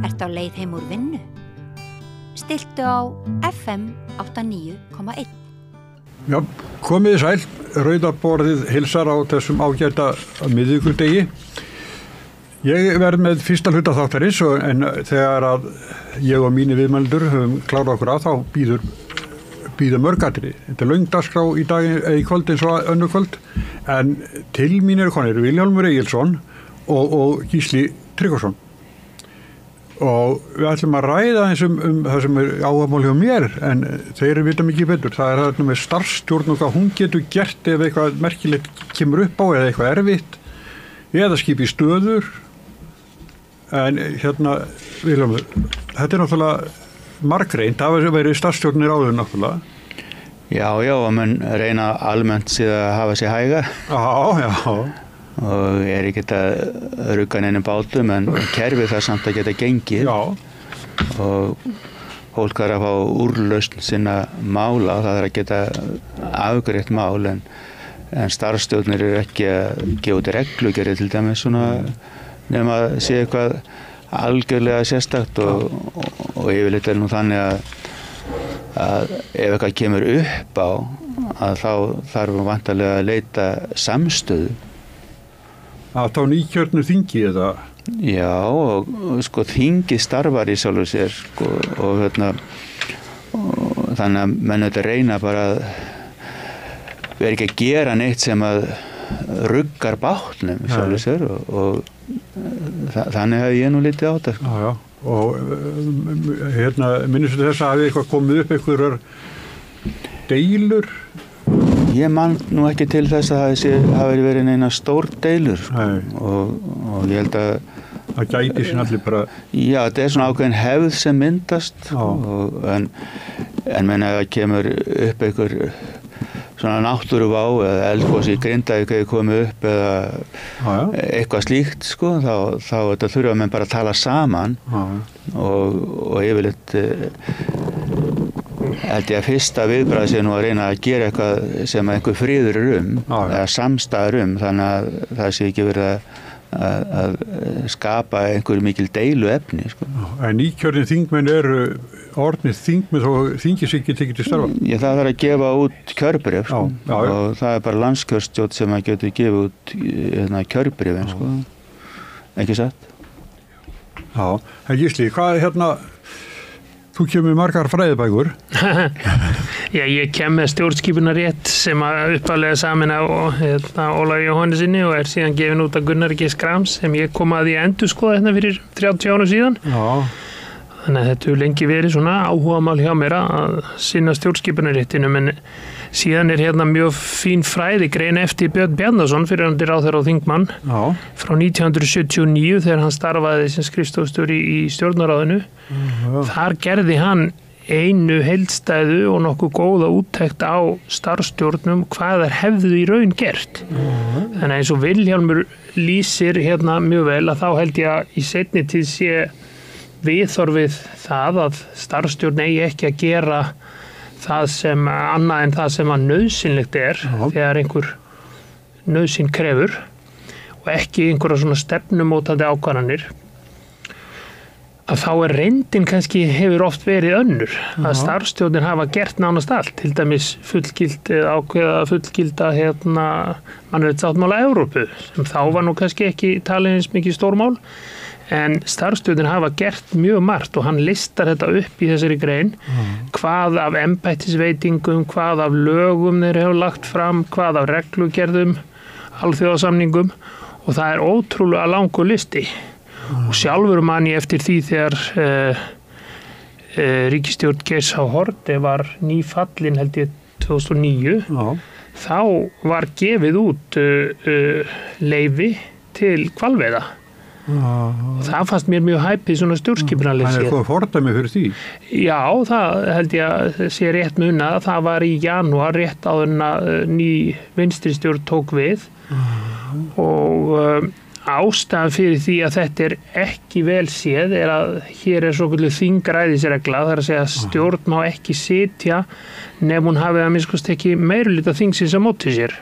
Ertu á leið heim úr vinnu? Stilltu á FM 89,1. Já, komið sæl, Rauðaborðið hilsar á þessum ágæta miðvikudegi. Ég verð með fyrsta hluta þáttarins en þegar að ég og mínir viðmældur höfum klárað okkur að þá býður mörgatriði. Þetta löng dagskrá í dag í kvöld eins og önnur kvöld, en til mín eru konir Vilhjálmur Egilsson og Gísli Tryggvason. Og við ætlum að ræða eins það sem áhugamál hjá mér, en þeir vita mikið betur. Það þarna með starfsstjórn og hvað hún getur gert ef eitthvað merkilegt kemur upp á eða eitthvað erfitt, eða skipi stöður. En Vilhjálmur, þetta náttúrulega margreint, það hefur verið starfsstjórnir áður náttúrulega. Já, að menn reyna almennt síðan að hafa sig hæga. Já. Og ekki að rugga neinum bátum, en kerfið það samt að geta gengið. Já. Og fólk að fá úrlausn sinna mála, það að geta afgreitt mál, en starfsstjórnir eru ekki að gefa út reglugerðir til dæmis svona, nema að sé eitthvað algjörlega sérstakt og yfirleitt nú þannig að ef eitthvað kemur upp á, að þá þarf vantarlega að leita samstöðu. Að þá nýkjörnu þingi eða? Já, og sko þingi starfar í sjálfu sér og þannig að menn auðvitað reyna bara að vera ekki að gera neitt sem að ruggar bátnum í sjálfu sér og þannig hef ég nú litið á þetta. Já, og minnstu þess að hafi eitthvað komið upp einhverjar deilur? Ég man nú ekki til þess að það hafi verið neina stór deilur og ég held að það gæti sín allir bara. Já, þetta svona ákveðin hefð sem myndast en menn ef það kemur upp einhver svona náttúruvá eða eldgos í Grindavík hefur komið upp eða eitthvað slíkt þá þurfa menn bara að tala saman og yfirleitt held ég að fyrsta viðbragð sé nú að reyna að gera eitthvað sem einhver friður eða samstæður þannig að það sé ekki verið að skapa einhver mikil deiluefni. En nýkjörnir þingmenn eru orðnir þingmenn og þingið sig ekki tekið til starfa? Það þarf að gefa út kjörbréf og það bara landskjörstjórn sem að getur gefið út kjörbréfin, ekki satt? Já, en Gísli, hvað þú kemur margar fræðibækur. Já, ég kem með stjórnskipunarrétt sem að upphaflega samin á Ólafi Jóhannesinni og síðan gefin út af Gunnar G. Skrams sem ég kom að ég endurskoða fyrir 30 árum síðan. Já. Þannig að þetta hefur lengi verið svona áhugamál hjá mér að sinna stjórnskipunarréttinum, en síðan mjög fín fræðigrein eftir Björn Bjarnason fyrrverandi ráðherra og þingmann frá 1979 þegar hann starfaði sem skrifstofustjóri í stjórnarráðinu. Þar gerði hann einu heildstæðu og nokkuð góða úttekt á starfsstjórnum hvað þær hefðu í raun gert. Þannig að eins og Vilhjálmur lýsir mjög vel að þá held ég að í seinni tíð sé viðhorfið það að starfsstjórn eigi ekki að gera það sem annað en það sem að nauðsynlegt þegar einhver nauðsyn krefur og ekki einhverja svona stefnumótandi ákvarðanir, að þá reyndin kannski hefur oft verið önnur að starfsstjórnir hafa gert nánast allt, til dæmis ákveða fullgilda mannréttindasáttmála Evrópu sem þá var nú kannski ekki talið eins mikið stórmál. En starfsstjórnir hafa gert mjög margt og hann listar þetta upp í þessari grein, hvað af embættisveitingum, hvað af lögum þeir hefur lagt fram, hvað af reglugerðum, alþjóðasamningum, og það ótrúlega langur listi. Og sjálfur man ég eftir því þegar ríkisstjórn Geirs H. Haarde var nýfallin held ég 2009, þá var gefið út leyfi til hvalveiða. Og það fannst mér mjög hæpið svona stjórnskipunarlegt. Það komið fordæmi fyrir því? Já, það held ég að sé rétt munað. Það var í janúar rétt áður en að ný vinstri stjórn tók við og ástæðan fyrir því að þetta ekki vel séð að hér svokölluð þingræðisregla, það að segja að stjórn má ekki sitja nefn hún hafi að minnst ekki meirihluta þingsins á móti sér.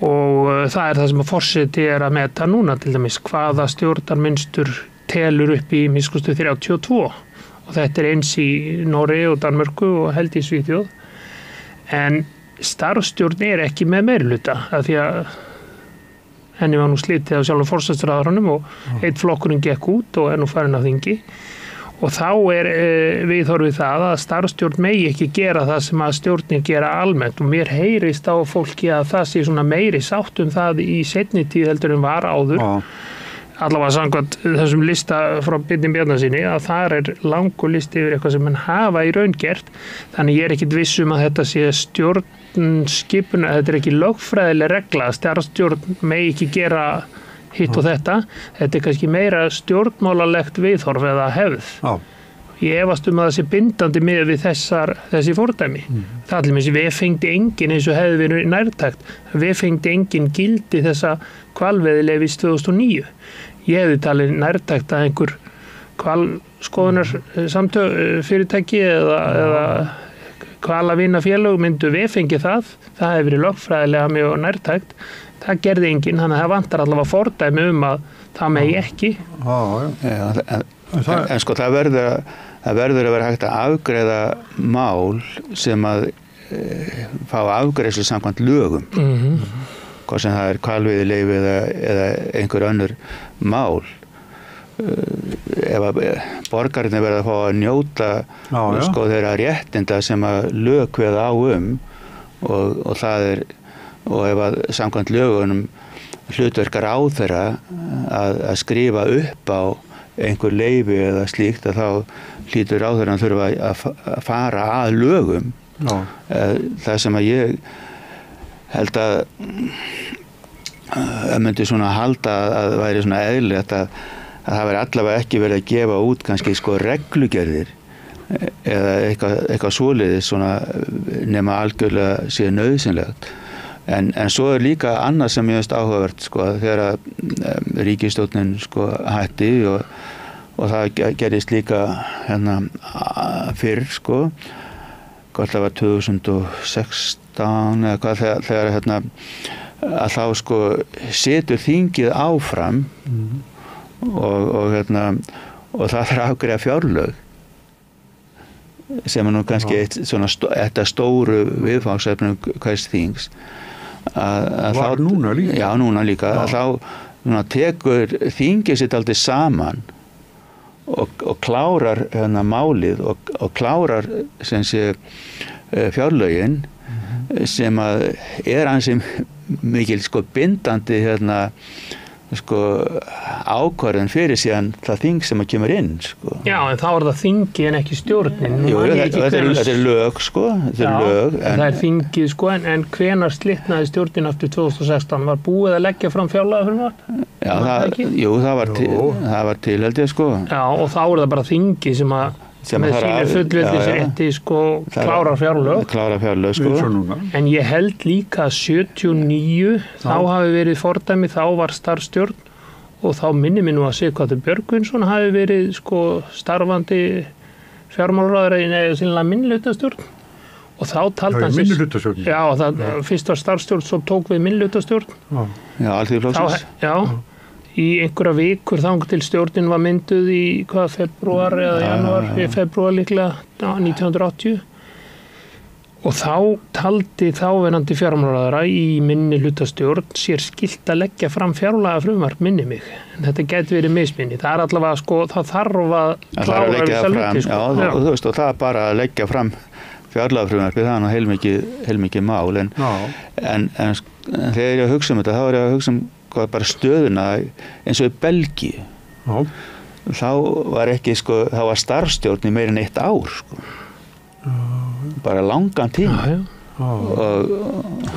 Og það það sem að forseti að meta núna, til dæmis hvaða stjórnarmynstur telur upp í miskustu 32 og þetta eins í Noregi og Danmörku og held í Svíþjóð en starfsstjórn ekki með meirihluta af því að henni var nú slitið af sjálfum forsætisráðherranum og einn flokkurinn gekk út og nú farin af þingi og þá viðhorfið það að starfsstjórn megi ekki gera það sem að stjórnir gera almennt og mér heyrist á fólki að það sé svona meiri sátt það í seinni tíð heldur en var áður allavega samkvæmt þessum lista frá Birni Bjarnasyni að þar langur listi yfir eitthvað sem menn hafa í raun gert þannig ég ekkit viss að þetta sé stjórnskipun þetta ekki lögfræðileg regla að starfsstjórn megi ekki gera hitt og þetta kannski meira stjórnmálalegt viðhorf eða hefð. Ég efast að það sé bindandi með við þessi fordæmi. Það allir með þessi veffengdi engin eins og hefði verið nærtækt. Veffengdi engin gildi þessa hvalveiðileyfis 2009. Ég hefði talið nærtækt að einhver hvalskoðunar fyrirtæki eða hvalavinafélög myndu veffengi það. Það hefði verið lögfræðilega mjög nærtækt. Það gerði enginn, þannig að það vantar allavega fordæmi að það megi ekki. En sko það verður að vera hægt að afgreiða mál sem að fá afgreiðslu samkvæmt lögum. Hvað sem það hvalveiðileyfi eða einhver önnur mál. Ef að borgarnir verða að fá að njóta sko þeirra réttinda sem að lög kveða á og það og ef að samkvæmt lögunum hlutverkar á þeirra að skrifa upp á einhver leyfi eða slíkt að þá hlýtur á þeirra þurfa að fara að lögum. Það sem að ég held að myndi svona halda að væri svona eðlilegt að það væri allavega ekki verið að gefa út kannski sko reglugerðir eða eitthvað svoleiðis svona nema algjörlega sé nauðsynlegt. En svo líka annað sem ég veist áhugavert sko þegar að ríkisstjórnin sko hætti og það gerðist líka fyrr sko hvort það var 2016 eða hvað þegar að þá sko setur þingið áfram og það þarf að afgreiða fjárlög sem nú kannski þetta stóru viðfangsefnum hvers þings var núna líka? Já, núna líka. Þá tekur þingið sitt aldrei saman og klárar málið og klárar sem sé fjárlögin sem að ansi mikil sko bindandi sko ákvörðun fyrir síðan það þing sem að kemur inn sko. Já, en þá það þingi en ekki stjórnin. Jú, þetta lög sko, lög. Það þingið sko, en hvenær slitnaði stjórnin aftur 2016? Var búið að leggja fram fjárlagafrumvarp? Já, það var til held ég sko. Já, og þá það bara þingið sem að með sínu fullveldisrétti sko klára fjárlög sko. En ég held líka að 79 þá hafi verið fordæmi, þá var starfsstjórn og þá minnir mig nú að Sighvatur Björgvinsson hafi verið sko starfandi fjármálaráðherra eða sínlega minnihlutastjórn og þá taldi hann minnihlutastjórn. Já, fyrst var starfsstjórn sem tók við minnihlutastjórn. Já, Alþýðuflokksins. Já. Í einhverja vikur þangað til stjórnin var mynduð í febrúar eða janúar, febrúar líklega 1980 og þá taldi þáverandi fjármálaráðherra í minnihlutastjórn sér skylt að leggja fram fjárlagafrumvarp minni mig, en þetta gæti verið misminni, það allavega sko, það þarf að klára þessa hluti sko. Já, þú veist og það bara að leggja fram fjárlagafrumvarpið, það heilmikið mál en þegar ég að hugsa þetta, þá ég að hugsa bara stöðuna eins og í Belgíu. Þá var ekki sko, þá var starfsstjórn í meira en 1 ár sko. Bara langan tíma.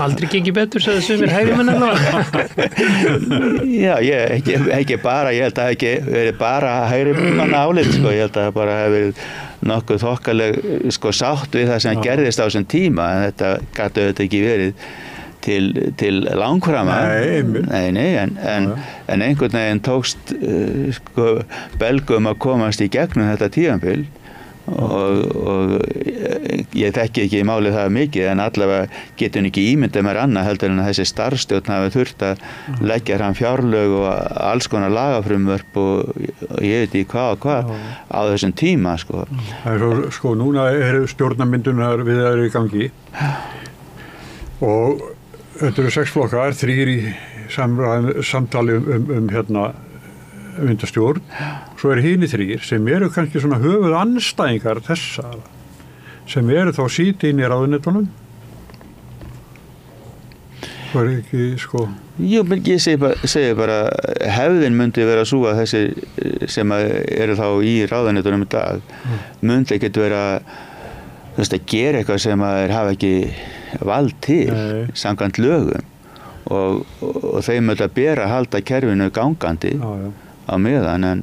Aldrei gengið betur sagði sumir hægjumenn Já, ekki bara, ég held að það ekki verið bara hægjumenn álit sko, ég held að það bara hefði verið nokkuð þokkaleg sko sátt við það sem gerðist á þessum tíma en þetta gat auðvitað ekki verið til langframa. Nei, en einhvern veginn tókst sko Belgum að komast í gegnum þetta tímabil og ég þekki ekki í málið það mikið en allavega getur ekki ímyndað mér annað heldur en að þessi starfsstjórn hafi þurft að leggja fram fjárlög og alls konar lagafrumvörp og ég veit ekki hvað á þessum tíma sko. Það svo núna stjórnarmyndunar við það í gangi og þetta eru 6 flokkar, 3 í samtali myndastjórn, svo hinir 3 sem eru kannski svona höfuð andstæðingar þessa sem eru þá síðan í ráðuneytunum. Það ekki sko. Jú, men ég segi bara hefðin myndi vera svo að þessi sem eru þá í ráðuneytunum í dag myndi ekkert vera að gera eitthvað sem þeir hafa ekki vald til samkvæmt lögum og þeim myndi að bera að halda kerfinu gangandi á meðan en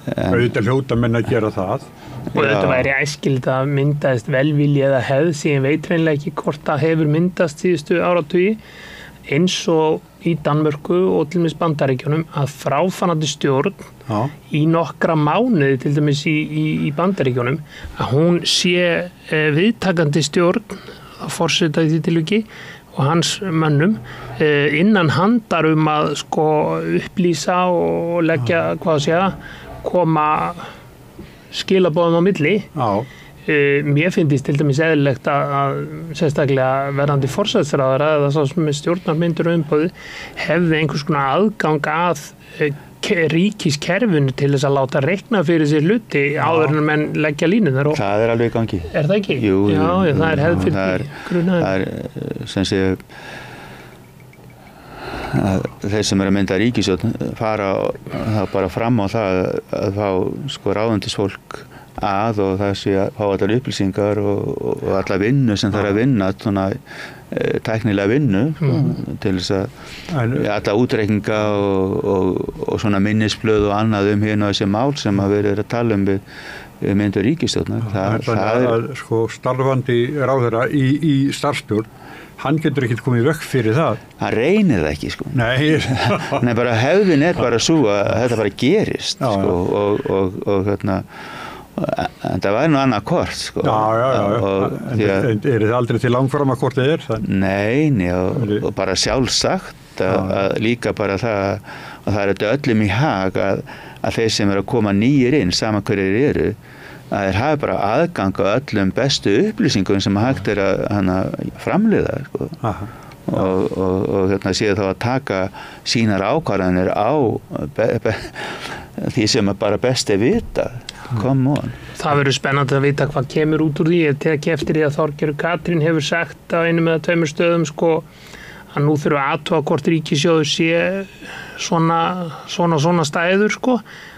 auðvitað hljóta menn að gera það og þetta væri æskilegt að myndaðist velvilji eða hefð sem veit reynilega ekki hvort það hefur myndast síðustu áratugi eins og í Danmörku og til dæmis Bandaríkjunum að fráfarandi stjórn í nokkra mánuði til dæmis í Bandaríkjunum að hún sé viðtakandi stjórn að forseta í því tilviki og hans mönnum innan handar að sko upplýsa og leggja koma skilaboðum á milli. Mér finnst til dæmis eðlilegt að sérstaklega verðandi forsætisráðherra eða sá sem stjórnarmyndur og umboði hefði einhvers konar aðgang að ríkiskerfinu til þess að láta reikna fyrir sér hluti áður en menn leggja línunar. Það alveg í gangi. Það ekki? Jú, það hefð fyrir grunaður. Það sem sé að þeir sem að mynda ríkisstjórn fara það bara fram á það að fá sko ráðundisfólk að og það sé að fá allar upplýsingar og allar vinnu sem þarf að vinna svona tæknilega vinnu til þess að alla útreikninga og svona minnisblöð og annað hérna þessi mál sem að verið að tala við myndu ríkisstjórnar. Það er sko starfandi ráðherra í starfsstjórn hann getur ekkert komið vekk fyrir það. Hann reynir það ekki sko. Nei, bara hefðin bara svo að þetta bara gerist sko og hérna en það væri nú annað kort sko. En er það aldrei til langfram að kortið það? Nei, og bara sjálfsagt að líka bara það að það er öllum í hag að þeir sem eru að koma nýir inn saman hverjir eru að þeir hafa bara aðgang á öllum bestu upplýsingum sem hægt að framleiða sko. og séu þá að taka sínar ákvarðanir á því sem bara best vita. Come on. Það verður spennandi að vita hvað kemur út úr því. Ég tek eftir því að Þorgerður Katrín hefur sagt á einum eða 2 stöðum sko að nú þurfa að athuga hvort ríkissjóður sé svona stæður sko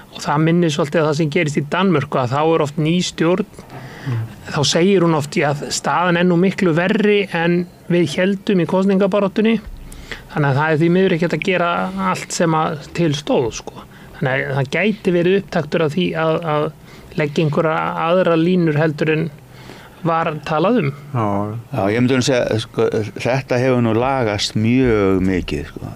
og það minnir svolítið að það sem gerist í Danmörku að þá er oft ný stjórn þá segir hún oft að staðan er nú miklu verri en við héldum í kosningabaráttunni þannig að það er því miður ekki að gera allt sem að til stóð sko. Þannig að það gæti verið upptaktur af því að leggja einhverja aðra línur heldur en var talað um. Já, ég myndi að segja, sko, þetta hefur nú lagast mjög mikið, sko.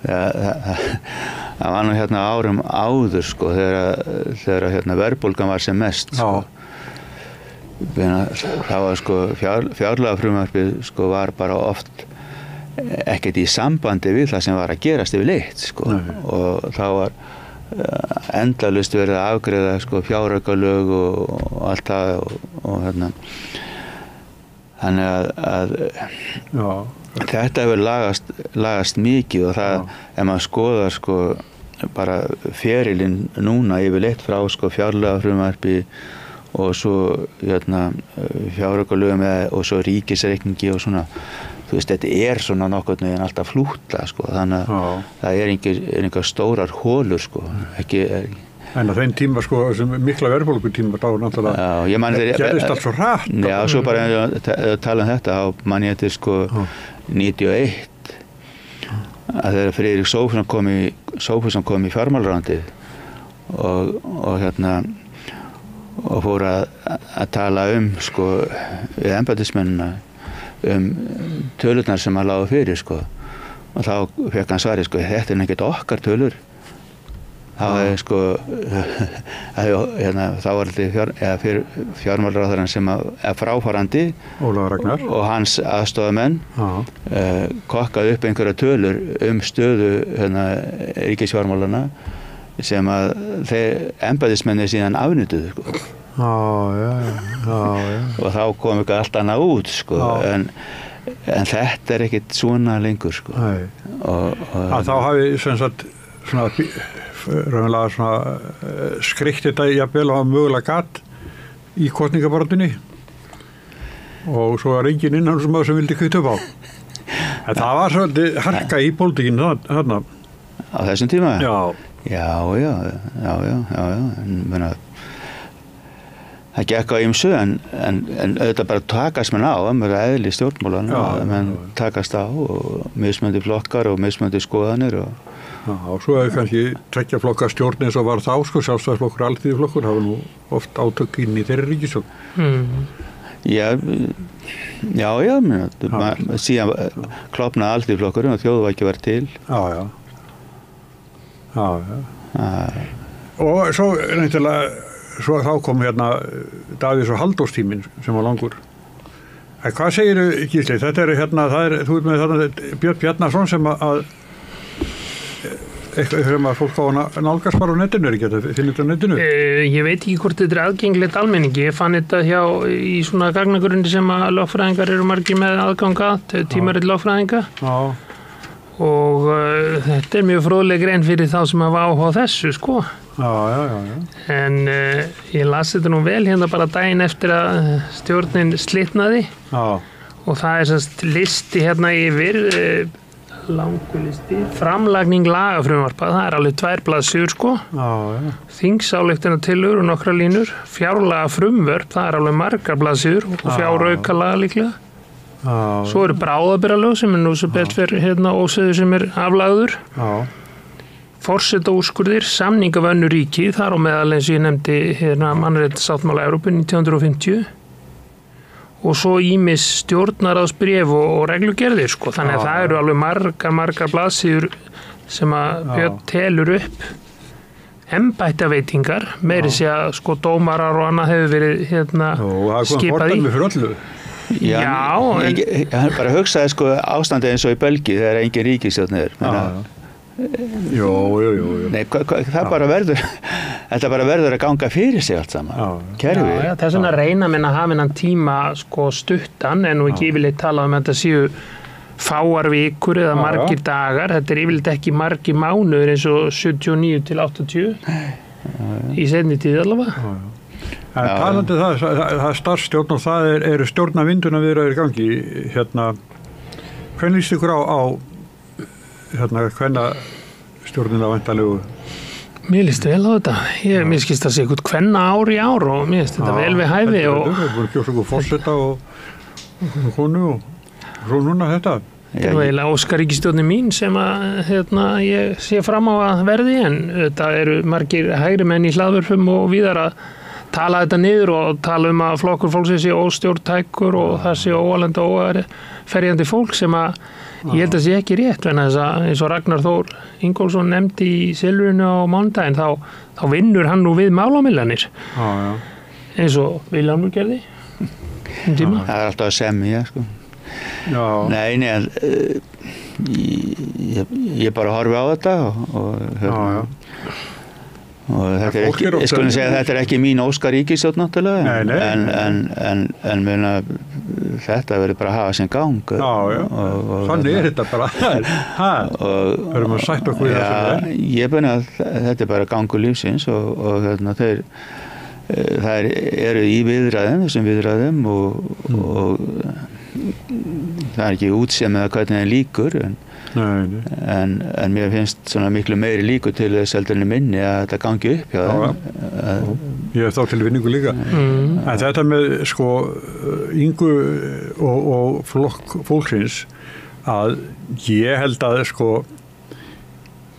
Það var nú hérna árum áður, sko, þegar hérna verðbólgan var sem mest, sko. Það var, sko, fjárlagafrumvarpið, sko, var bara oft ekkert í sambandi við það sem var að gerast yfirleitt, sko. Og það var endalaust verið að afgreiða sko fjáraukalög og allt það og hérna þannig að þetta hefur lagast mikið og það ef maður skoðar sko bara ferilinn núna yfirleitt frá sko fjárlagafrumvarpi og svo hérna fjáraukalögum og svo ríkisreikningi og svona þú veist, þetta svona nokkurn veginn alltaf flúta, sko, þannig að það er einhver stórar hólur, sko, ekki... En á þeim tíma, sko, sem mikla verðbólgutíma, þá náttúrulega gerist allt svo hratt. Já, svo bara tala þetta, þá man ég til, sko, 91, að þegar Friðrik Sophusson kom í fjármálaráðuneytið og hérna, og fór að tala sko, við embættismennina, tölurnar sem hann lágu fyrir sko og þá fekk hann svarið sko þetta ekkert okkar tölur þá hefði sko þá var þetta fjármálaráðherrann sem fráfarandi Ólafur Ragnar og hans aðstofamenn kokkaði upp einhverja tölur stöðu ríkisfjármálana sem að þeir embættismennir síðan afnutuðu sko. Og þá kom ekki allt annað út sko. En þetta ekkit svona lengur sko. Þá hafi sem sagt svona raunverulega svona skrykt þetta jafnvel og mögulega gatt í kosningabaráttunni og svo var enginn innan sem vildi kvitta upp á. En það var svolítið harka í pólitíkinu þarna. Á þessum tíma? Já. En það gekk á ýmsu en auðvitað bara takast menn á með eðli stjórnmálan menn takast á og mismunandi flokkar og mismunandi skoðanir og svo hefur kannski tveggja flokka stjórn eins og var þá sko, Sjálfstæðisflokkur og Alþýðuflokkur hafa nú oft átök inn í þeirri ríkisstjórn. Síðan klofnaði Alþýðuflokkurinn og þjóðvæki var til. Og svo reynilega þá kom Davíðs og Halldórstíminn sem var langur. En hvað segirðu, Gísli? Þetta þú með Björn Bjarnason sem að eitthvað sem að fólk á að nálgast bara á netinu, ekki að finna þetta á netinu? Ég veit ekki hvort þetta aðgengilegt almenningi. Ég fann þetta í svona gagnagrunni sem að lögfræðingar eru margir með aðgang að, tímaritt lögfræðinga. Og þetta mjög fróðleg grein fyrir þá sem hafa áhuga á þessu, sko. En ég las þetta nú vel bara daginn eftir að stjórnin slitnaði og það sérst listi yfir langur listi, framlagning lagafrumvarpa, það alveg 2 blaðsíður sko, þingsályktunartillögur og nokkrar línur, fjárlagafrumvörp, það alveg margar blaðsíður og fjáraukalaga líklega. Svo eru bráðabiralög sem nú sem betur ósöður sem aflagður. Forsetaúrskurðir, samninga við önnur ríki, þar á meðal eins og ég nefndi mannréttindasáttmála Evrópu 1950 og svo ýmis stjórnarráðsbréf og reglugerðir sko, þannig að það eru alveg margar blaðsíður sem að Björn telur upp embættaveitingar, meiri sé að sko dómarar og annað hefur verið skipað í. Ég bara hugsaði sko ástandið eins og í Belgíu þegar engin ríkisstjórn er. Jú. Nei, það bara verður þetta bara verður að ganga fyrir sig allt saman. Kerfi. Þess vegna reyna menn að hafa innan tíma sko stuttan en nú ekki yfirleitt talað um þetta séu fáar vikur eða margir dagar. Þetta yfirleitt ekki margir mánuður eins og 79 til 80 í seinni tíð allavega. En talandi það starfsstjórn og það eru stjórnarvinduna viðræður í gangi hvernig líst ykkur á hvernig stjórnina væntanlegu? Mér líst vel á þetta. Mér skilst að sé eitthvað hvenna ár í ár og mér líst þetta vel við hæfi. Það er búin að gjósa ykkur forseta og konu og svo núna þetta. Þetta er eiginlega óskaríkisstjórnin mín sem að ég sé fram á að verði en þetta eru margir hægri menn í hlaðvörpum og víðar að tala þetta niður og tala að flokkur fólksins sé óstjórntækur og það sé óalenda óferjandi fólk sem að ég held að sé ekki rétt en þess að eins og Ragnar Þór Ingólfsson nefndi í Silfrinu á mánudaginn þá vinnur hann nú við málamillanir eins og Vilhjálmur gerði Það er alltaf að semja sko. Nei, en ég bara horfi á þetta og þetta er ekki, ég skulle segja að þetta er ekki mín óskaríkisstjórn náttúrulega en meina þetta verður bara að hafa sinn gang þannig er þetta bara verðum að sætta okkur í þessu ég beina að þetta er bara gangur lífsins og þeir það eru í þessum viðræðum og það er ekki útséð hvernig það líkur en mér finnst svona miklu meiri líku til þess heldur en minni að þetta gangi upp hjá þeim. Ég hef þá til vinningu líka. En þetta með sko Ingu og flokk fólksins að ég held að sko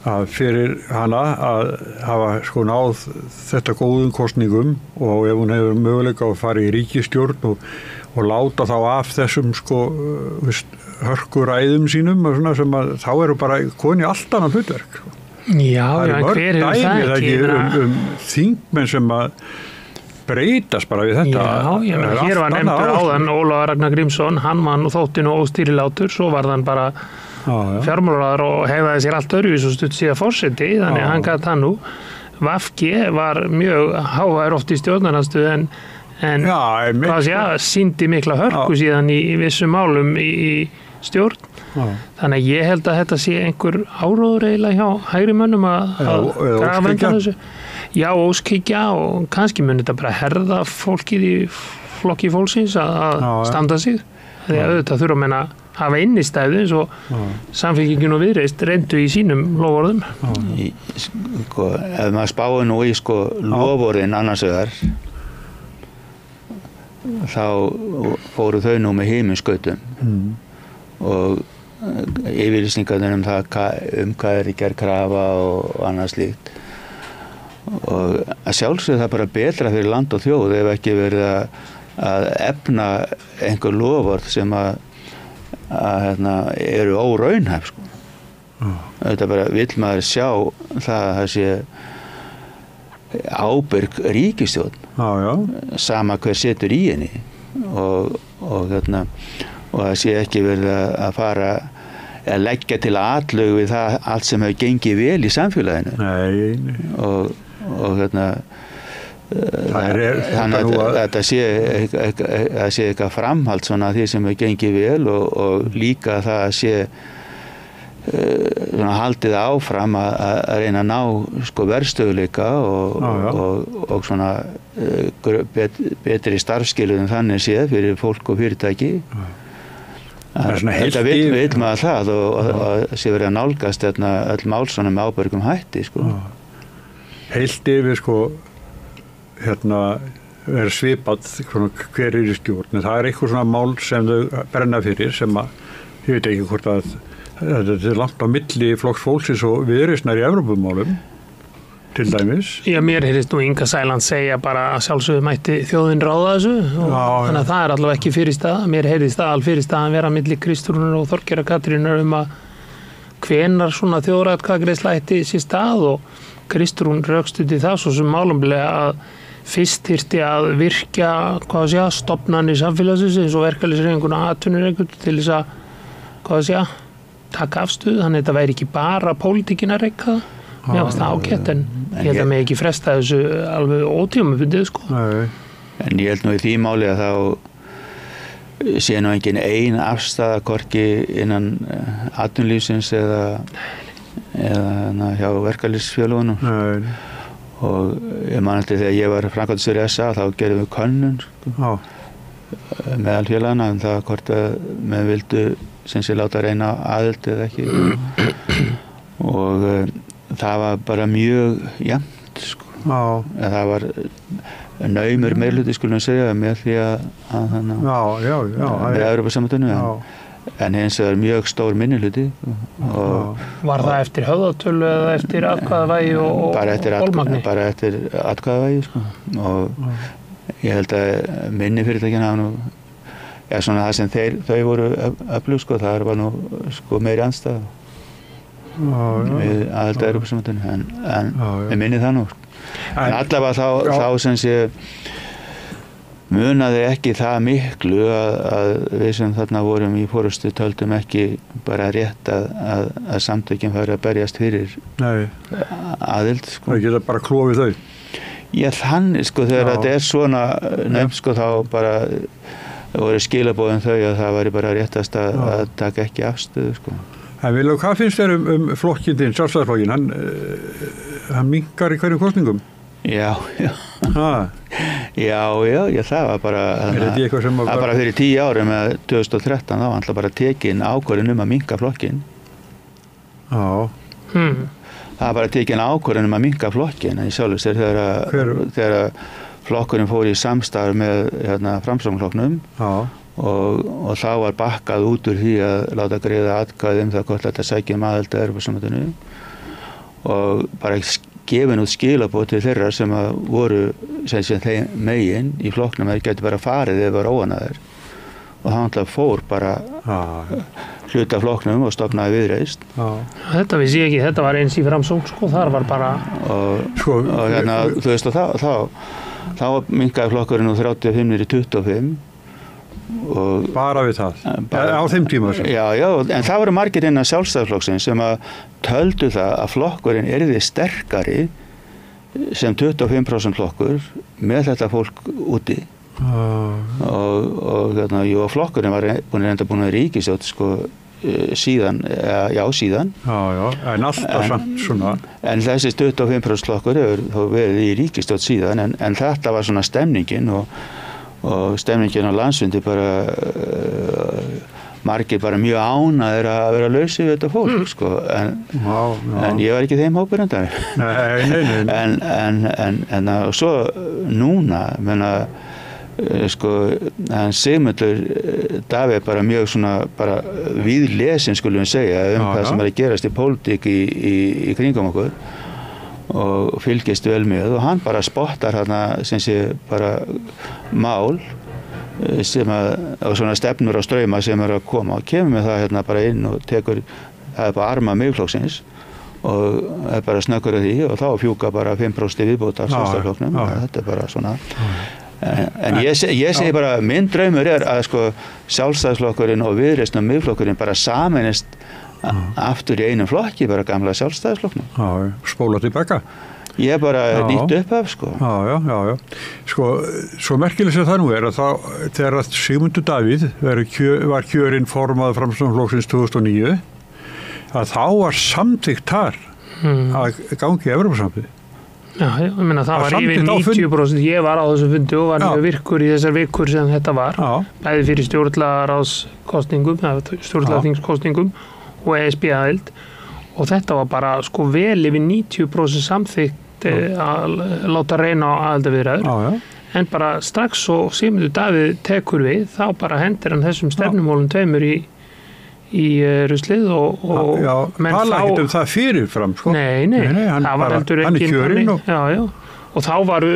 að fyrir hana að hafa sko náð þetta góðum kosningum og ef hún hefur möguleika að fara í ríkisstjórn og láta þá af þessum sko hörkuræðum sínum og svona sem að þá eru bara koni allt annað hlutverk. Já, hver hefur það ekki? Þingmenn sem að breytast bara við þetta. Já, hér var nefndur áðan Ólafur Ragnar Grímsson, hann var þóttinu óstýrilátur, svo var hann bara fjármálaráðherra og hefði sér allt öðruvís og stutt síðan forseti, þannig að hann gat hann nú. VG var mjög hávær oft í stjórnarandstöðu en sýndi mikla hörku síðan í vissum málum í stjórn. Þannig að ég held að þetta sé einhver áróður eiginlega hjá hægri mönnum að grafa undan þessu. Já, óskhyggja og kannski mun þetta bara herða fólkið í flokki fólksins að standa sig. Því að auðvitað þurfa menn að hafa innistæðu eins og Samfylkingin og Viðreisn reyndu í sínum loforðum. Ef maður spáir nú í loforðin annars vegar, þá fóru þau nú með himinskautum og yfirlýsingarnir hvað er gerð krafa og annað slíkt. Og að sjálfsögðu það bara betra fyrir land og þjóð ef ekki verið að efna einhver loforð sem að eru óraunhæf Þetta bara vill maður sjá það að það sé ábyrg ríkisstjórn sama hver setur í henni og það sé ekki verið að fara að leggja til atlögu við það allt sem hefur gengið vel í samfélaginu. Nei. Og þannig að þetta sé eitthvað framhald svona því sem hefur gengið vel og líka það sé haldið áfram að reyna að ná verðstöðuleika og svona betri starfsskilyrðum þannig séð fyrir fólk og fyrirtæki. Þetta vill maður það og sé verið að nálgast öll mál svona með ábyrgum hætti Heilt yfir er svipað hver í stjórn, það er eitthvað svona mál sem þau brenna fyrir sem að ég veit ekki hvort að þetta er langt á milli flokks fólksins og Viðreisnar í Evrópumálum til dæmis. Já, mér heyrist nú Inga Sæland segja bara að sjálfsögðu mætti þjóðin ráða þessu og þannig að það er allavega ekki fyrirstaða. Mér heyrist það fyrirstaðan vera milli Kristrúnar og Þorgerðar Katrínar að hvenar svona þjóðaratkvæðagreiðsla ætti sér stað og Kristrún rökstuddi það svo sem málumlega að fyrst þyrfti að virkja stofnanir samfélagsins eins og verkalýðshreyfinguna atvinnurekendur til þess að taka afstöðu, þannig að þetta væri ekki bara pólitíkin að reka það. Mér finnst það ágætt en ég held að mig ekki fresta þessu alveg ótímabundið En ég held nú í því máli að þá sé nú engin ein afstaða hvorki innan atvinnulífsins eða hjá verkalýðsfélögunum og ég man eftir þegar ég var framkvæmdastjóri SA þá gerðum við könnun meðal félagana um það hvort með vildu sem sé láta reyna aðild eða ekki og það var bara mjög jafnt það var naumur meirhluti skulum segja með því með Evrópusambandinu en hins vegar mjög stór minnihluti Var það eftir höfðatölu eða eftir atkvæðavægi og bólmagni? Bara eftir atkvæðavægi og ég held að minni fyrirtækina hafa nú svona það sem þau voru öflug það var nú meiri andstæða við aðelda Evrópusambandinu en ég minni það nú en allavega þá sem sé munaði ekki það miklu að við sem þarna vorum í forystu töldum ekki bara rétt að samtökin færi að berjast fyrir aðild Það geta bara klofið þau Já þannig þegar þetta er svona nefnt þá bara voru skilaboðin þau að það væri bara réttast að taka ekki afstöðu En Vilhelm, hvað finnst þér flokkinn þinn, Sjálfstæðisflokkinn? Hann minnkar í hverjum kosningum? Já, það var bara það var bara fyrir 10 árum með 2013 þá var alltaf bara tekin ákvörðun að minnka flokkinn það var bara tekin ákvörðun að minnka flokkinn en í sjálfu sér þegar flokkurinn fór í samstarf með Framsóknarflokknum og þá var bakkað út úr því að láta greiða atkvæði það hvort þetta sækja aðild að Evrópusambandinu og bara gefin út skilaboð til þeirra sem voru sem þeim megin í flokknum að þeir gæti bara farið ef það var óánægðir og það náttúrulega fór bara hluta flokknum og stofnaði Viðreisn. Þetta vissi ég ekki, þetta var eins í Framsókn sko, þar var bara og hérna, þú veist, þá minnkaði flokkurinn úr 35 niður í 25 og bara við það, á þeim tíma. Já, en það voru margir innan Sjálfstæðisflokksins sem að töldu það að flokkurinn yrði sterkari sem 25% flokkur með þetta fólk úti og flokkurinn var búin að ríkisstjórn sko síðan. En alltaf samt svona. En þessi 25% flokkur hefur þó verið í ríkisstjórn síðan en þetta var svona stemningin og stemningin á landsfundi bara margir bara mjög ánægðir að vera lausir við þetta fólk sko en ég var ekki þeim hópur enda. Nei. En svo núna menna sko Sigmundur Davíð bara mjög svona bara viðlesin skulum við segja hvað sem er að gerast í pólitík í kringum okkur og fylgist vel með og hann bara spottar þarna sem sé bara mál sem og svona stefnur og strauma sem að koma og kemur með það hérna bara inn og tekur það bara arma Miðflokksins og bara snöggur því og þá fjúka bara 5% viðbót af Sjálfstæðisflokknum þetta bara svona en ég segi bara minn draumur að sko Sjálfstæðisflokkurinn og Viðreisn og Miðflokkurinn bara sameinist aftur í einum flokki bara gamla Sjálfstæðisflokknum. Spóla tilbaka. Ég bara nýtt upp af sko. Já. Sko, svo merkileg sem það nú að þegar að Sigmundur Davíð var kjörinn formaður Framsóknarflokksins 2009 að þá var samþykkt þar að gangi í Evrópusambandið. Já, ég meina það var yfir 90%, ég var á þessu fundi og var mjög virkur í þessar vikur sem þetta var, bæði fyrir stjórnlagaráðskosningum, stjórnlagaþingskosningum og ESB-aðild og þetta var bara sko vel yfir 90% samþykkt að láta reyna á aðildarviðræður, en bara strax og Sigmundur Davíð tekur við, þá bara hendir hann þessum stefnumólum tveimur í ruslið og menn tala ekki það fyrirfram sko. Nei, það var heldur ekki kjörinn og þá varu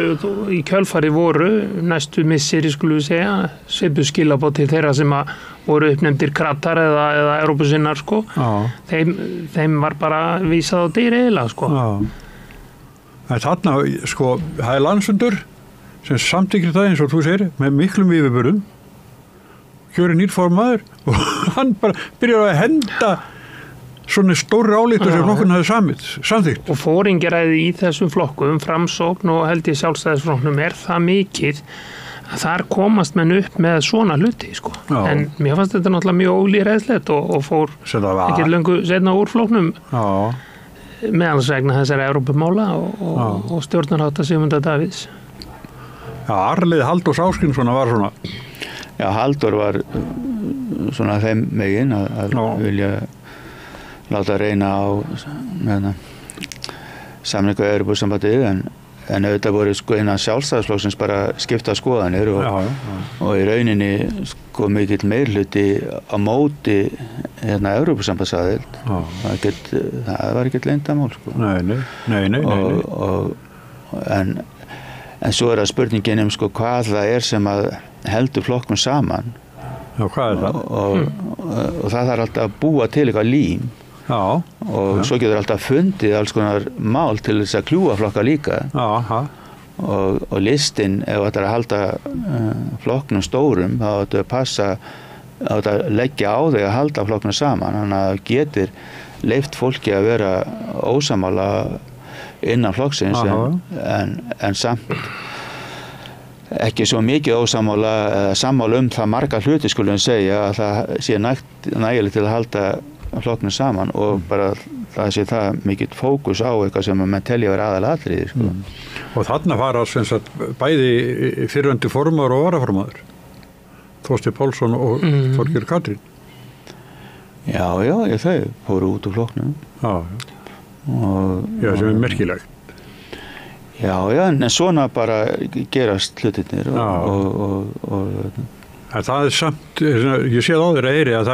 í kjölfari voru næstu misseri skulum við segja svipuð skilaboð til þeirra sem voru uppnefndir kratar eða Evrópusinnar sko þeim var bara vísað á dyr eiginlega sko þarna sko það er landsfundur sem samþykkir það eins og þú segir með miklum yfirburðum kjörinn nýrformaður og hann bara byrjar að henda svona stóri álítur sem flokkurinn hafði samþykkt. Og fóringjaræði í þessum flokkum, Framsókn og held ég Sjálfstæðisflokknum það mikið að þar komast menn upp með svona hluti sko. En mér fannst þetta náttúrulega mjög ólýðræðislegt og fór ekkert löngu seinna úr flokknum meðans vegna þessari Evrópumála og stjórnarhátta Sigmundar Davíðs. Arlið Halldórs Ásgrímssonar var svona. Já, Halldór var svona þeim megin að vilja láta reyna á samningu Evrópusambandið en auðvitað voru sko innan Sjálfstæðisflokksins bara skipta skoðanir og í rauninni sko mikill meirhluti á móti Evrópusambandsaðild það var ekkert leyndamál sko. Nei. En svo það spurningin sko hvað það sem að heldur flokknum saman hvað það? Og það þarf alltaf að búa til eitthvað lím og svo getur alltaf fundið alls konar mál til þess að kljúa flokka líka og listinn ef þetta er að halda flokknum stórum þá þetta passa að leggja á þig að halda flokknum saman þannig að getur leyft fólki að vera ósammála innan flokksins en samt ekki svo mikið ósammála sammála það marga hluti skulum við segja að það sé nægilegt til að halda flokknum saman og bara það sé það mikill fókus á eitthvað sem menn telja vera aðalatriði sko. Og þarna fara bæði fyrrverandi formaður og varaformaður Þorsteinn Pálsson og Þorgeir Katrín. Já, þau fóru út úr flokknum. Já, sem er merkilegt. Já, en svona bara gerast hlutirnir og það er samt, ég sé það á þér Eyri að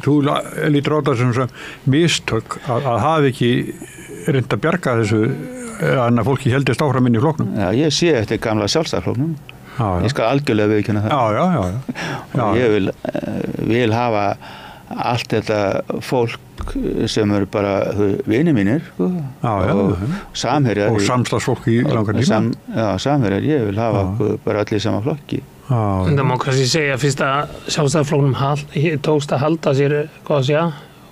þú lítur á það sem mistök að hafa ekki reynd að bjarga þessu að fólki heldist áfram inn í flokknum. Já, ég sé eftir gamla Sjálfstæðisflokknum. Ég skal algjörlega viðurkenna það. Og ég vil hafa allt þetta fólk sem eru bara vinir mínir, sko. Og samherjar. Og samstagsfólk í langar tíma. Samherjar, ég vil hafa bara allir sama flokki. Það má kannski segja fyrst að Sjálfstæðisflokknum tókst að halda sér, hvað að segja,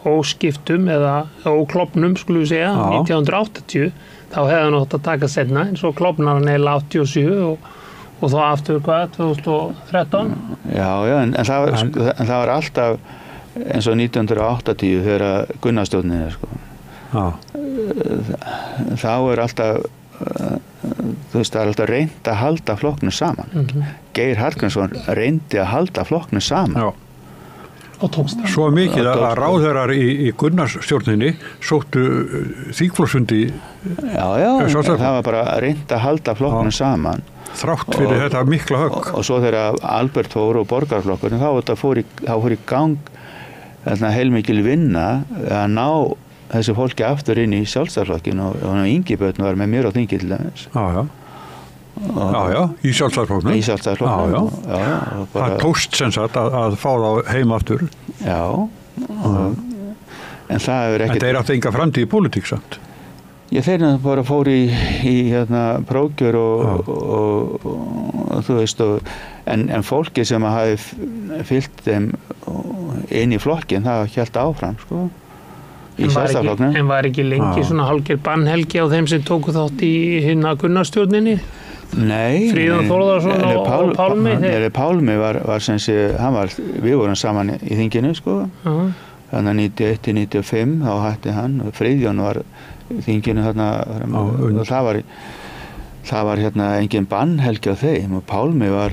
óskiptum eða óklofnum, skulum við segja, 1980, þá hefði hann átt að taka seinna, en svo klofnar hann eiginlega 87 og þá aftur hvað, 2013? Já, en það var alltaf eins og 1980 þegar Gunnarstjórnin sko. Þá alltaf það er alltaf reynt að halda flokknu saman. Geir Hallgrímsson reyndi að halda flokknu saman. Og tókst það. Svo mikið að ráðherrar í Gunnarstjórninni sóttu þingflokksfundi. Það var bara reynt að halda flokknu saman. Þrátt fyrir þetta mikla högg. Og svo þegar Albert fór og borgarflokkurinn, þá fór í gang heilmikil vinna að ná þessu fólki aftur inn í Sjálfstæðisflokkinn og Ingi Björn var með mér á þingi til dæmis. Í Sjálfstæðisflokknum. Í Sjálfstæðisflokknum. Það tókst sem sagt að fá þá heim aftur. En það hefur ekkert... En þeir áttu enga framtíð í pólitík samt. Þeir bara fór í prófkjör og þú veist, en fólki sem hafi fylgt þeim inn í flokkinn, það hélt áfram, sko. En var ekki lengi svona hálfgerð bannhelgi á þeim sem tóku þátt í hinna Gunnarstjórninni? Nei. Fríðan Þórðarsson og Pálmi? Pálmi var sem sé, við vorum saman í þinginu, sko. Þannig 91-95 þá hætti hann og Friðjón var í þinginu þarna og það var engin bannhelgi á þeim og Pálmi var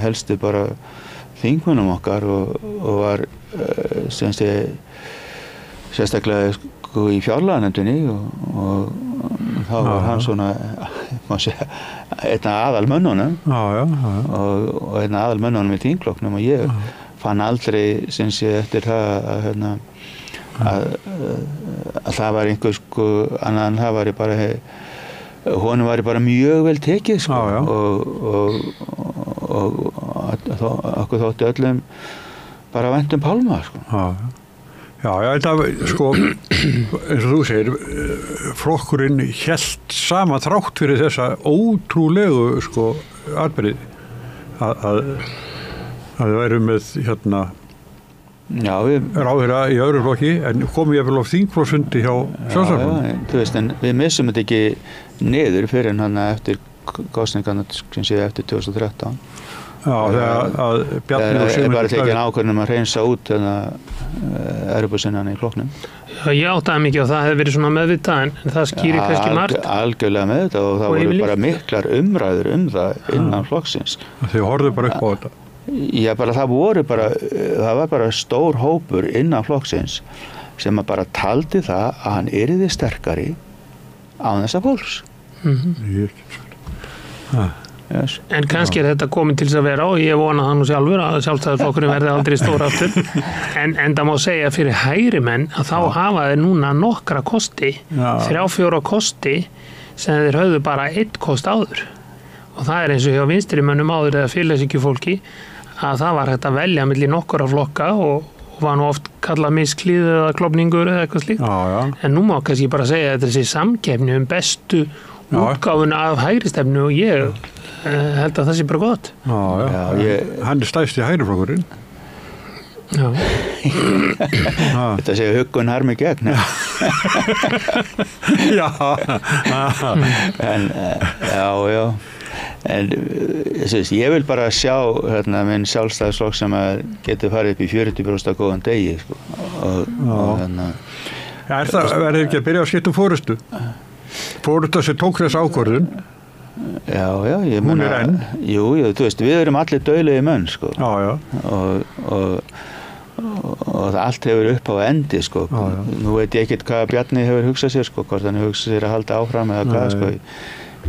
helstu bara þingmönnum okkar og var sem sé sérstaklega sko í fjárlaganefndinni og þá var hann svona einn af aðalmönnunum og einn af aðalmönnunum í þingflokknum og ég fann aldrei sem sé eftir það að það var einhver sko annað en það var bara honum var bara mjög vel tekið sko og okkur þótti öllum bara vænt Pálma sko. Þetta sko eins og þú segir flokkurinn hélt sama þrátt fyrir þessa ótrúlegu sko atburði að við værum með ráðherra í öðru flokki en komum ég vel á þingflokksfundi hjá Sjálfstæðisflokknum. Þú veist, en við missum þetta ekki niður fyrir en hann eftir kosningarna sem sé eftir 2013. Þegar að Bjarni og Sigmundur bara tekin ákvörðun að hreinsa út Evrópusinnana í flokknum. Ég áttaði mikið á það hefði verið svona meðvitað en það skýrir kannski margt. Algjörlega meðvitað og það voru bara miklar umræður það innan flokksins. Þau horfðu bara upp á þetta. Það var bara stór hópur innan flokksins sem að bara taldi það að hann yrði sterkari á þessa fólks. En kannski þetta komin til þess að vera og ég vona það nú sjálfur að Sjálfstæðisflokkurinn verði aldrei stór aftur en það má segja fyrir hægri menn að þá hafa þeir núna nokkra kosti 3-4 kosti sem þeir höfðu bara 1 kost áður og það eins og hjá vinstri mönnum áður eða félagshyggju að það var hægt að velja milli nokkura flokka og var nú oft kallað misklíð eða klofningur eða eitthvað slíkt en nú má kannski bara segja að þessi samkeppni bestu útgáfuna af hægristefnu og ég held að það sé bara gott. Hann stæðst í hægriflokkurinn. Þetta segja huggun harmi gegn. En ég vil bara sjá minn Sjálfstæðisflokk sem getur farið upp í 40% góðan degi sko. Verður ekki að byrja að skipta fórustu? Fórusta sem tók þess ákvörðun ég hún enn þú veist, við erum allir dauðlegir menn sko. og allt hefur upp á endi sko. Nú veit ég ekkert hvað Bjarni hefur hugsað sér sko, hvort hann hefur hugsað sér að halda áfram eða hvað sko.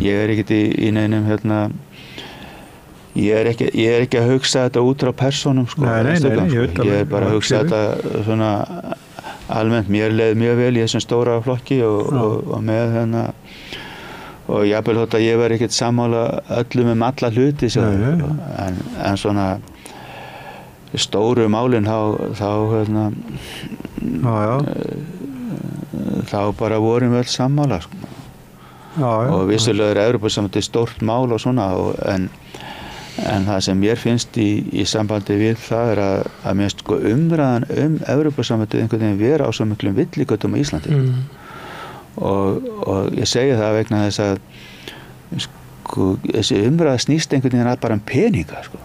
Ég er ekkert í neinum ég er ekki að hugsa þetta út frá persónum sko. Ég er bara að hugsa þetta svona almennt, mér leið mjög vel í þessum stóra flokki og með og jafnvel þótt að ég var ekkert sammála öllum alla hluti en svona stóru málin þá þá bara vorum við öll sammála sko. Og vissulega Evrópusambandið stórt mál og svona en það sem mér finnst í sambandi við það að mér sko umræðan Evrópusambandið einhvern veginn vera á svo miklum villigötum á Íslandi og ég segi það vegna þess að sko þessi umræða snýst einhvern veginn bara peninga sko.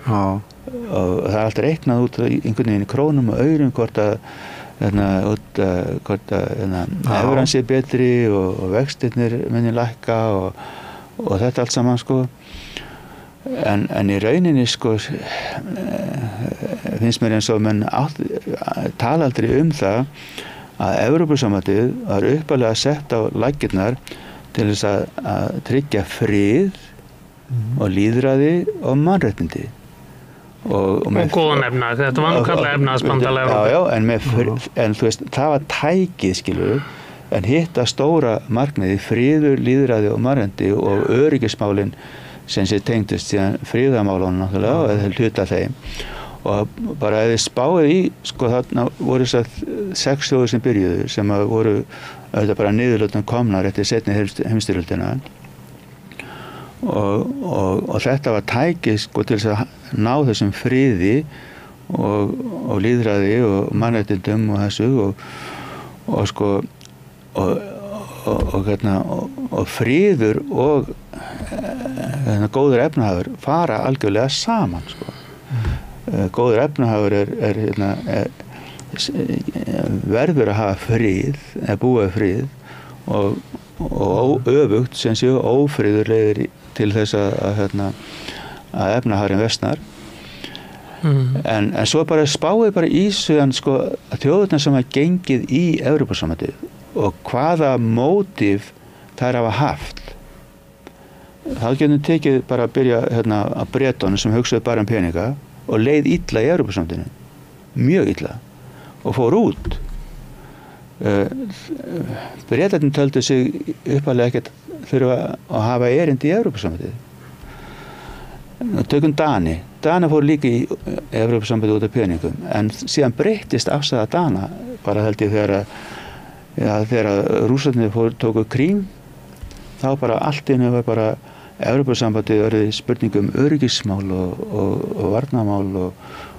Og það alltaf reiknað út einhvern veginn í krónum og aurum hvort að evran sé betri og vextirnir muni lækka og þetta allt saman sko en í rauninni sko finnst mér eins og menn tala aldrei það að Evrópusambandið var upphaflega sett á laggirnar til þess að tryggja frið og lýðræði og mannréttindi og góðan efnað, þetta var nú kallað efnaðsbandalag en þú veist, það var tækið skilur en hitt að stóra markmiði friður, lýðræði og mannréttindi og öryggismálin sem sé tengdust síðan friðarmálunum náttúrulega og eða hluta þeim og bara ef þið spáið í sko þarna voru þess að 6 þjóðir sem byrjuðu sem voru auðvitað bara niðurlöndum komnar eftir seinni heimsstyrjöldina og þetta var tækið sko til þess að ná þessum friði og lýðræði og mannréttindum og þessu og sko og friður og góður efnahagur fara algjörlega saman sko. Góður efnahagur er verður að hafa frið eða búa frið og öfugt sem séu ófriður leiðir til þess að efnahagurinn versnar en svo bara spáið bara í síðan sko að þjóðirnar sem hafa gengið í Evrópusambandið og hvaða mótíf þær hafa haft þá getum tekið bara að byrja að Bretonum sem hugsaðu bara peninga og leið illa í Evrópusambandinu mjög illa og fór út Bretarnir töldu sig upphaflega ekkert þurfa að hafa erindi í Evrópusambandið tökum Dani fór líka í Evrópusambandið út af peningum en síðan breyttist afstaða Dana bara held ég þegar Rússarnir tóku Krím þá bara allt inni var bara Evrópusambandið orðið spurningum öryggismál og varnarmál og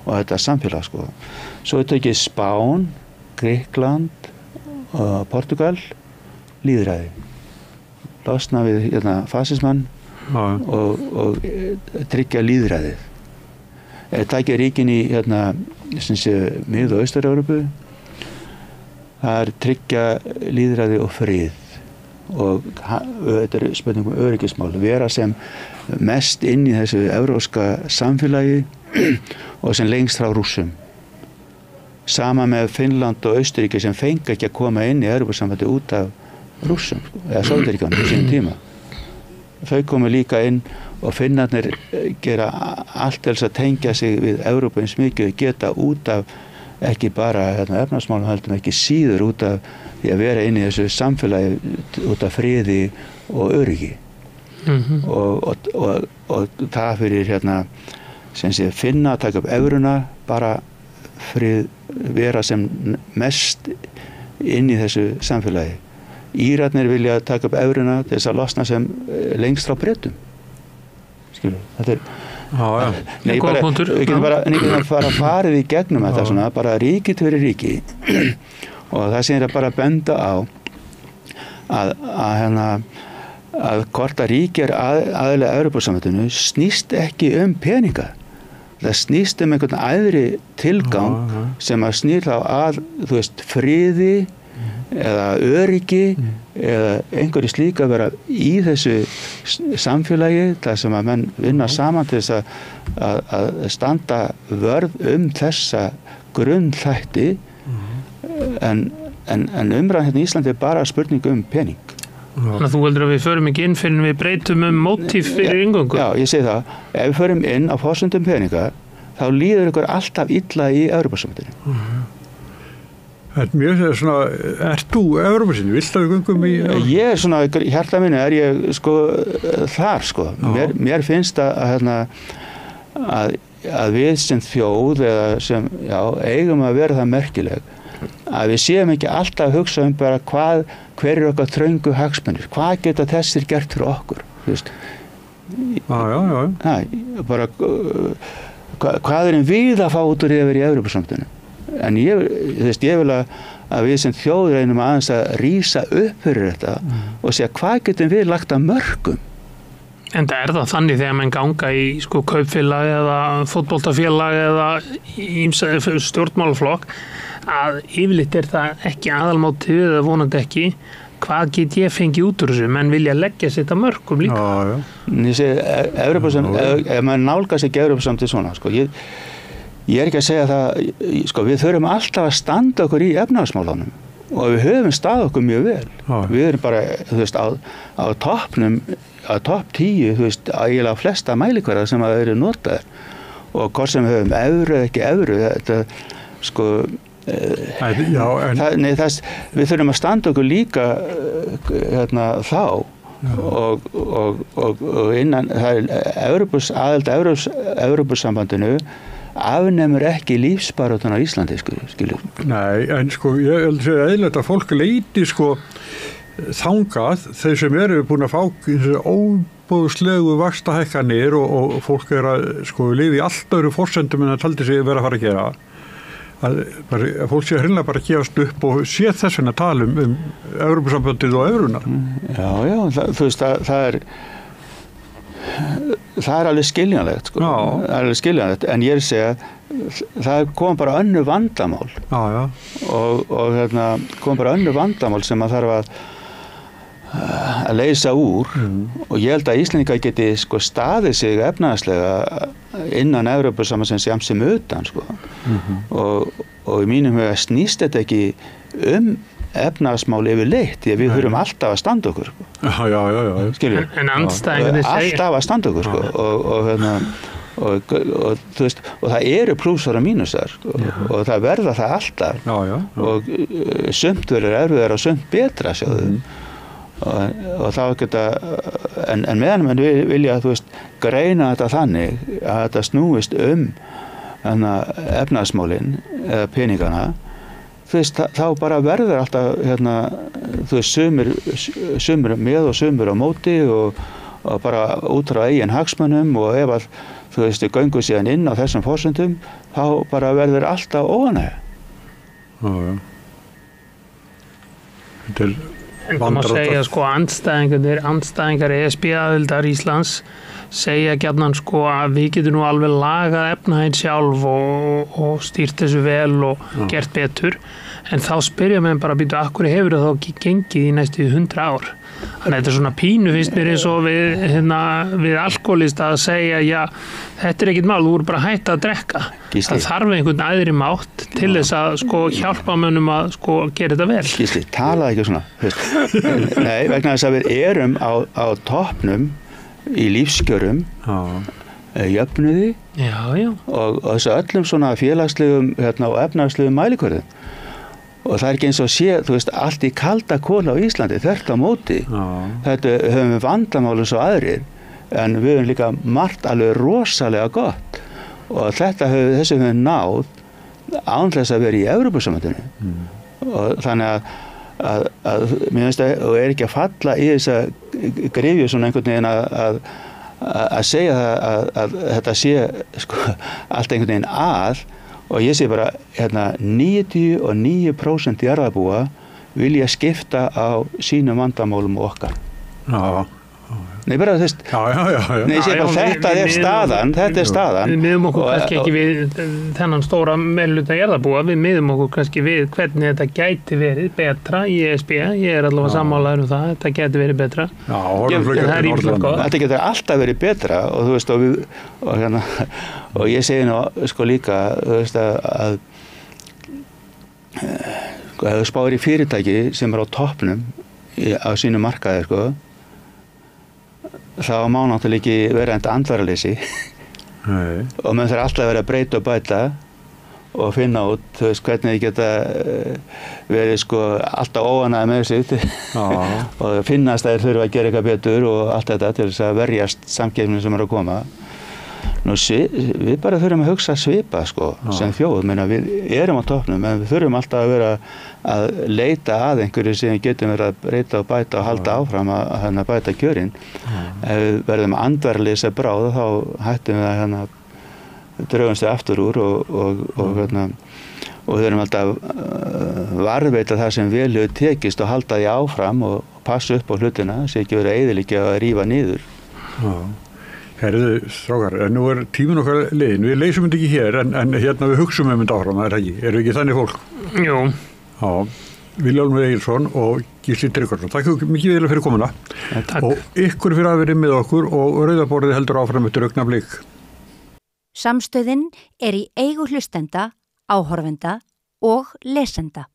þetta samfélag sko. Svo tekið Spán, Grikkland og Portugal líðræði losna við fasismann og tryggja líðræðið takja ríkin í mið- og Austur-Evrópu það er tryggja líðræði og frið og þetta er spurningum öryggismál vera sem mest inn í þessu evrópska samfélagi og sem lengst frá Rússum sama með Finnland og Austurríki sem fengi ekki að koma inn í Evrópusambandið út af Rússum eða Sovétríkjunum í sínum tíma þau komu líka inn og Finnarnir gera allt til að tengja sig við Evrópu eins mikið geta út af ekki bara efnahagsmálum heldur ekki síður út af því að vera inn í þessu samfélagi út af friði og öryggi og það fyrir sem sé finna að taka upp evruna bara frið vera sem mest inn í þessu samfélagi Írarnir vilja taka upp evruna til þess að losna sem lengst frá Bretum skilur þetta er við getum bara farið í gegnum þetta svona, bara ríki fyrir ríki og það sem er bara að benda á að hvort að ríki er aðilega Evrópusambandinu snýst ekki peninga það snýst einhvern æðri tilgang sem að snýr þá að þú veist friði eða öryggi eða einhverju slíka að vera í þessu samfélagi þar sem að menn vinna saman til þess að standa vörð þessa grunnþætti en umræðan hérna í Íslandi er bara spurning pening Þannig að þú heldur að við förum ekki inn fyrir við breytum mótíf fyrir inngöngu Já, ég segi það, ef við förum inn á forsendum peninga þá líður ykkur alltaf illa í Evrópusambandinu En mér er svona, ert þú Evrópusinni? Viltu að við göngum í Evrópu? Ég er svona, hjarta minni ég sko þar sko. Mér finnst að við sem þjóð eða sem, eigum að vera það merkileg að við séum ekki alltaf að hugsa bara hver okkar þröngu hagsmunir, hvað geta þessir gert fyrir okkur, þú veist. Bara hvað við að fá út úr yfir í Evrópusambandinu. En ég vil að við sem þjóð reynum aðeins að rísa upp fyrir þetta og segja hvað getum við lagt að mörkum. En það þannig þegar menn ganga í sko kaupfélag eða fótboltafélag eða stjórnmálaflokk að yfirleitt það ekki aðalmátið eða vonandi ekki hvað get ég fengið út úr þessu, menn vilja leggja sitt að mörkum líka. Ég segi, ef maður nálgast ekki Evrópusambandið svona, sko, ég er ekki að segja það, sko, við þurfum alltaf að standa okkur í efnahagsmálunum og við höfum stað okkur mjög vel. Við erum bara, þú veist, á toppnum, á topp 10, þú veist, eiginlega flesta mælikvarða sem að eru notaðir og hvort sem við höfum evru eða ekki evru, þetta, sko, við þurfum að standa okkur líka þá og innan það aðild Evrópusambandinu afnemur ekki lífsbaráttuna á Íslandi, skilur. Nei, en sko, ég held að segja eðlilegt að fólk leiti sko þangað, þeir sem eru búin að fá óbúðslegu vaxtahækkanir og fólk að sko lifa í allt öðru forsendum en að taldi sig vera að fara að gera. Að fólk sé hreinlega bara að gefast upp og sé þess vegna tala um Evrópusambandið og evruna. Þú veist, það er alveg skiljanlegt, sko. Það er alveg skiljanlegt, en ég er að segja það kom bara önnur vandamál og kom bara önnur vandamál sem að þarf að leysa úr og ég held að Íslendingar geti sko staðið sig efnahagslega innan Evrópusambandsins jafnt sem utan, sko. Og í mínum huga snýst þetta ekki efnahagsmál yfirleitt því að við þurfum alltaf að standa okkur, sko. Skilur? En andstæðingarnir segja alltaf að standa okkur, sko. Og þú veist, og það eru plúsar og mínusar, sko. Og það verða það alltaf og sumt verður erfiðara og sumt betra, sjáðu. Og þá geta en meðan menn vilja þú veist greina þetta þannig að þetta snúist efnahagsmálin eða peningana, þú veist, þá bara verður alltaf þú veist sumir með og sumir á móti og bara út frá eigin hagsmunum og ef að þú veist við göngum síðan inn á þessum forsendum þá bara verður alltaf óánægja. En það má segja sko andstæðingar ESB-aðildar Íslands segja gjarnan sko að við getum nú alveg lagað efnahaginn sjálf og stýrt þessu vel og gert betur en þá spyrja menn bara býtu akkur hefur það þá ekki gengið í næstu 100 ár. Þannig að þetta er svona pínu finnst mér eins og við alkoholista að segja þetta er ekkit mál, þú voru bara hætt að drekka. Gísli. Það þarf einhvern æðri mátt til þess að sko hjálpa mönnum að sko gera þetta vel. Gísli, talaði ekki svona. Nei, vegna þess að við erum á toppnum í lífskjörum jöfnuði og þessu öllum svona félagslegum og efnahagslegum mælikvörðum. Og það er ekki eins og sé, þú veist, allt í kalda kóla á Íslandi, þvert á móti. Þetta höfum við vandamálum svo aðrir, en við höfum líka margt alveg rosalega gott. Og þessu höfum við náð án þess að vera í Evrópusambandinu. Og þannig að mér finnst og er ekki að falla í þess að grifju svona einhvern veginn að segja að þetta sé sko, allt einhvern veginn og ég sé bara 99% jarðarbúa vilja skipta á sínum vandamálum og okkar. Nei, bara þú veist Nei, ég sé bara þetta er staðan Við miðum okkur kannski ekki við þennan stóra meirihluta jarðarbúa, við miðum okkur kannski við hvernig þetta gæti verið betra í ESB, ég er allavega sammálaður það, þetta gæti verið betra Þetta getur alltaf verið betra og þú veist og ég segi nú sko líka þú veist að ef þú spáir í fyrirtæki sem er á toppnum á sínu markaði sko þá má náttúrulega ekki vera enda andvaraleysi og menn þarf alltaf að vera að breyta og bæta og finna út, þú veist, hvernig þið geta verið sko alltaf óánægðir með sig og finnast að þeir þurfa að gera eitthvað betur og allt þetta til þess að verjast samkeppnin sem að koma. Nú, við bara þurfum að hugsa svipa sko, sem þjóð, menna við erum á toppnum, en við þurfum alltaf að vera að leita að einhverju sem getum verið að breyta og bæta og halda áfram að bæta kjörin. Ef við verðum andvarlega sér bráð, þá hættum við að draugumst við aftur úr og við þurfum alltaf varðveita það sem vel hefur tekist og halda því áfram og passa upp á hlutina, sé ekki verið að eyðileggja að rífa niður. Herðu, strákar, nú tíminn okkar liðin. Við leysum þetta ekki hér, en hérna við hugsum þetta áfram, það ekki? Erum við ekki þannig fólk? Jú. Já, Vilhjálmur Egilsson og Gísli Tryggvason. Takk mikið vel fyrir komuna. Takk. Og ykkur fyrir að vera með okkur og Rauðaborðið heldur áfram eftir augnablik. Samstöðin í eigu hlustenda, áhorfenda og lesenda.